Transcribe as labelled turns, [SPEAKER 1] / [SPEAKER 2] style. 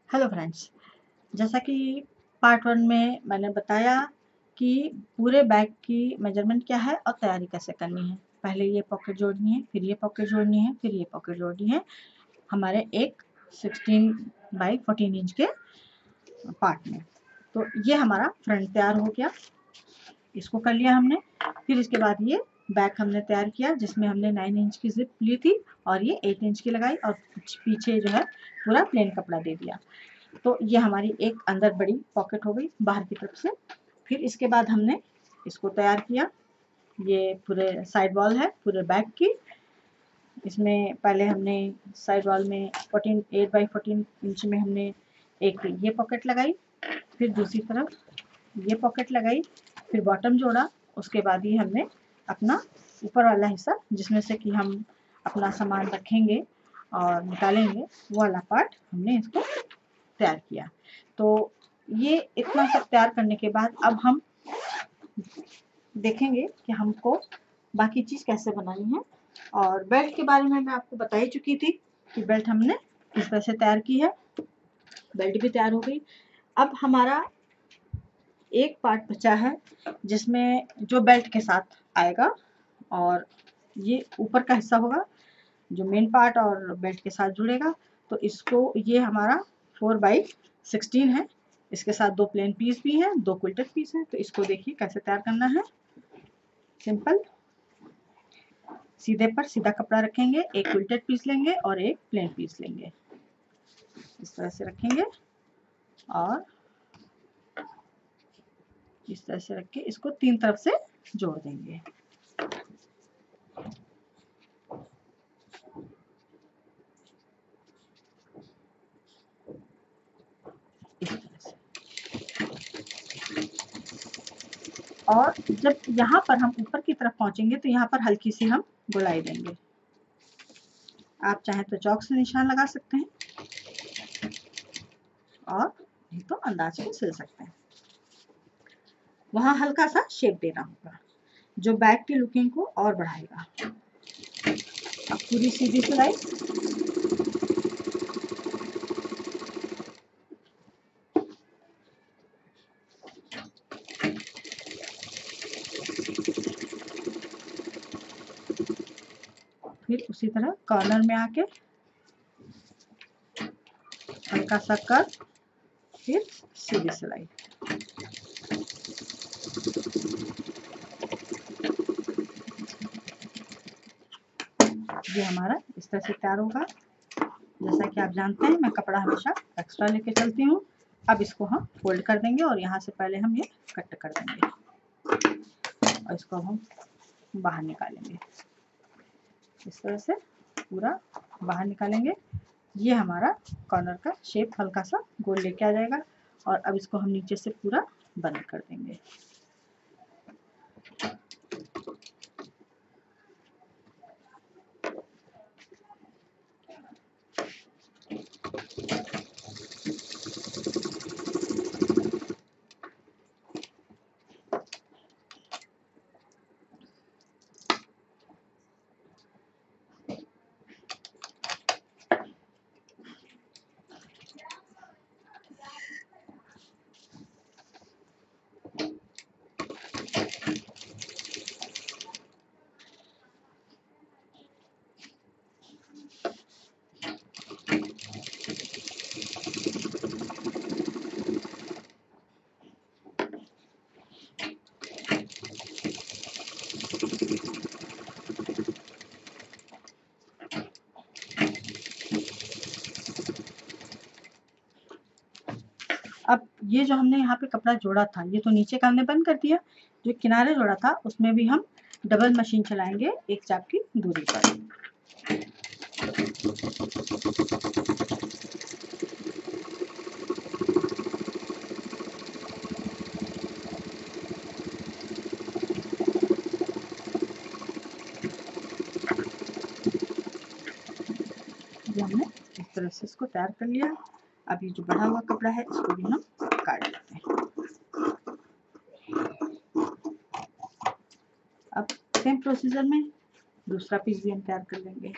[SPEAKER 1] Hello friends, जैसा कि part 1 में मैंने बताया कि पूरे बैग की मेजरमेंट क्या है और तैयारी कैसे करनी है। पहले ये पॉकेट जोड़नी है, फिर ये पॉकेट जोड़नी है, फिर ये पॉकेट जोड़नी है हमारे एक 16 बाई 14 इंच के पार्ट में। तो ये हमारा फ्रंट तैयार हो गया, इसको कर लिया हमने। फिर इसके बाद ये बैग हमने तैयार किया जिसमें हमने 9 इंच की जिप ली थी और ये 8 इंच की लगाई और पीछे जो है पूरा प्लेन कपड़ा दे दिया। तो ये हमारी एक अंदर बड़ी पॉकेट हो गई बाहर की तरफ से। फिर इसके बाद हमने इसको तैयार किया, ये पूरे साइड वॉल है पूरे बैग की। इसमें पहले हमने साइड वॉल में 8 बाई 14 इंच में हमने एक ये पॉकेट लगाई, फिर दूसरी तरफ ये पॉकेट लगाई, फिर बॉटम जोड़ा। उसके बाद ही हमने अपना ऊपर वाला हिस्सा जिसमें से कि हम अपना सामान रखेंगे और निकालेंगे वो वाला पार्ट हमने इसको तैयार किया। तो ये इतना सब तैयार करने के बाद अब हम देखेंगे कि हमको बाकी चीज़ कैसे बनानी है। और बेल्ट के बारे में मैं आपको बता ही चुकी थी कि बेल्ट हमने किस तरह से तैयार की है। बेल्ट भी तैयार हो गई। अब हमारा एक पार्ट बचा है जिसमें जो बेल्ट के साथ आएगा और ये ऊपर का हिस्सा होगा जो मेन पार्ट और बेल्ट के साथ जुड़ेगा। तो इसको ये हमारा 4 बाई 16 है, इसके साथ 2 प्लेन पीस भी हैं, 2 क्विल्टेड पीस हैं। तो इसको देखिए कैसे तैयार करना है। सिंपल सीधे पर सीधा कपड़ा रखेंगे, एक क्विल्टेड पीस लेंगे और एक प्लेन पीस लेंगे, इस तरह से रखेंगे और इस तरह से रख के इसको 3 तरफ से जोड़ देंगे। इस तरह से। और जब यहाँ पर हम ऊपर की तरफ पहुंचेंगे तो यहाँ पर हल्की सी हम गोलाई देंगे। आप चाहें तो चौक से निशान लगा सकते हैं और नहीं तो अंदाज से सिल सकते हैं। वहां हल्का सा शेप देना होगा जो बैग की लुकिंग को और बढ़ाएगा। अब पूरी सीधी सिलाई फिर उसी तरह कॉर्नर में आके हल्का सा कट, फिर सीधी सिलाई। ये हमारा इस तरह से तैयार होगा। जैसा कि आप जानते हैं मैं कपड़ा हमेशा एक्स्ट्रा लेके चलती हूँ। अब इसको हम फोल्ड कर देंगे और यहाँ से पहले हम ये कट कर देंगे और इसको हम बाहर निकालेंगे। इस तरह से पूरा बाहर निकालेंगे। ये हमारा कॉर्नर का शेप हल्का सा गोल लेके आ जाएगा और अब इसको हम नीचे से पूरा बंद कर देंगे। अब ये जो हमने यहाँ पे कपड़ा जोड़ा था ये तो नीचे का हमने बंद कर दिया, जो किनारे जोड़ा था उसमें भी हम डबल मशीन चलाएंगे एक चाप की दूरी पर। ये हमने इस तरह से इसको तैयार कर लिया। अब ये जो बढ़ा हुआ कपड़ा है इसको भी हम काट लेते हैं। अब सेम प्रोसीजर में दूसरा पीस भी हम तैयार कर लेंगे।